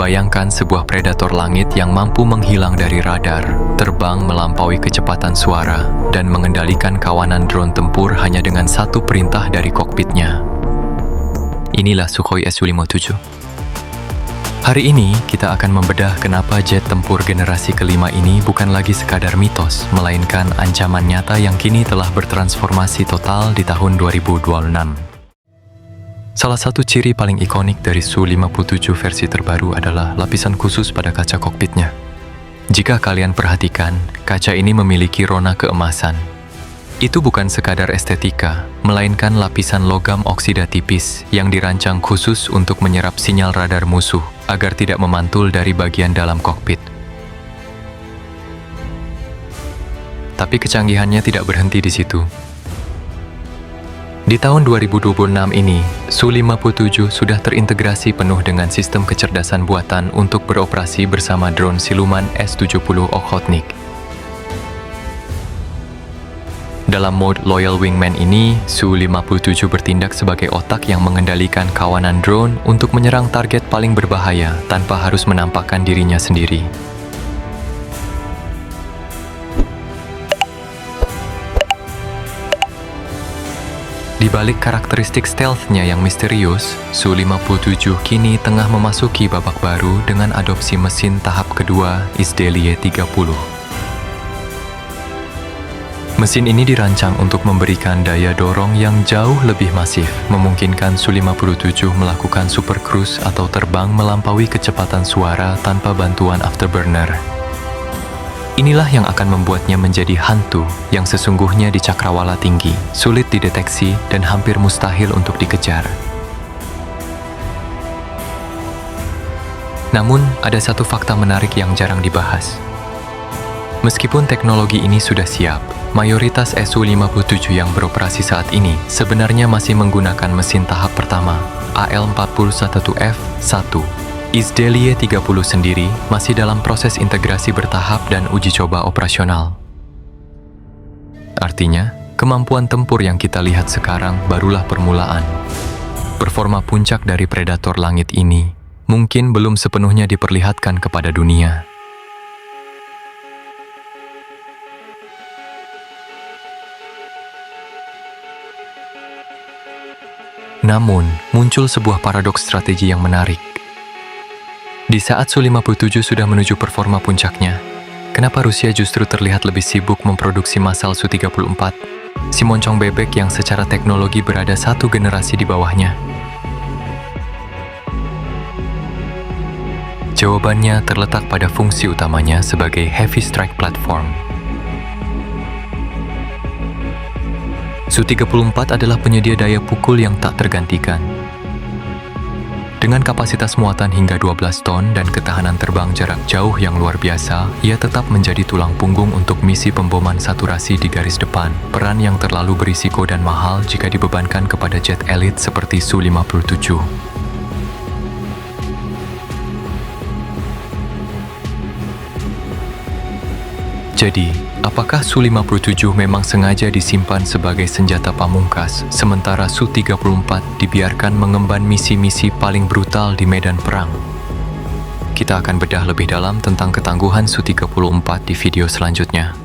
Bayangkan sebuah predator langit yang mampu menghilang dari radar, terbang melampaui kecepatan suara, dan mengendalikan kawanan drone tempur hanya dengan satu perintah dari kokpitnya. Inilah Sukhoi Su-57. Hari ini, kita akan membedah kenapa jet tempur generasi kelima ini bukan lagi sekadar mitos, melainkan ancaman nyata yang kini telah bertransformasi total di tahun 2026. Salah satu ciri paling ikonik dari Su-57 versi terbaru adalah lapisan khusus pada kaca kokpitnya. Jika kalian perhatikan, kaca ini memiliki rona keemasan. Itu bukan sekadar estetika, melainkan lapisan logam oksida tipis yang dirancang khusus untuk menyerap sinyal radar musuh agar tidak memantul dari bagian dalam kokpit. Tapi kecanggihannya tidak berhenti di situ. Di tahun 2026 ini, Su-57 sudah terintegrasi penuh dengan sistem kecerdasan buatan untuk beroperasi bersama drone siluman S-70 Okhotnik. Dalam mode Loyal Wingman ini, Su-57 bertindak sebagai otak yang mengendalikan kawanan drone untuk menyerang target paling berbahaya tanpa harus menampakkan dirinya sendiri. Di balik karakteristik stealth-nya yang misterius, Su-57 kini tengah memasuki babak baru dengan adopsi mesin tahap kedua Izdelie 30. Mesin ini dirancang untuk memberikan daya dorong yang jauh lebih masif, memungkinkan Su-57 melakukan super cruise atau terbang melampaui kecepatan suara tanpa bantuan afterburner. Inilah yang akan membuatnya menjadi hantu yang sesungguhnya di cakrawala tinggi, sulit dideteksi dan hampir mustahil untuk dikejar. Namun, ada satu fakta menarik yang jarang dibahas. Meskipun teknologi ini sudah siap, mayoritas Su-57 yang beroperasi saat ini sebenarnya masih menggunakan mesin tahap pertama, AL-41F1. Izdelie 30 sendiri masih dalam proses integrasi bertahap dan uji coba operasional. Artinya, kemampuan tempur yang kita lihat sekarang barulah permulaan. Performa puncak dari predator langit ini mungkin belum sepenuhnya diperlihatkan kepada dunia. Namun, muncul sebuah paradoks strategi yang menarik. Di saat Su-57 sudah menuju performa puncaknya, kenapa Rusia justru terlihat lebih sibuk memproduksi massal Su-34, si moncong bebek yang secara teknologi berada satu generasi di bawahnya? Jawabannya terletak pada fungsi utamanya sebagai heavy strike platform. Su-34 adalah penyedia daya pukul yang tak tergantikan. Dengan kapasitas muatan hingga 12 ton dan ketahanan terbang jarak jauh yang luar biasa, ia tetap menjadi tulang punggung untuk misi pemboman saturasi di garis depan, peran yang terlalu berisiko dan mahal jika dibebankan kepada jet elit seperti Su-57. Jadi, apakah Su-57 memang sengaja disimpan sebagai senjata pamungkas, sementara Su-34 dibiarkan mengemban misi-misi paling brutal di medan perang? Kita akan bedah lebih dalam tentang ketangguhan Su-34 di video selanjutnya.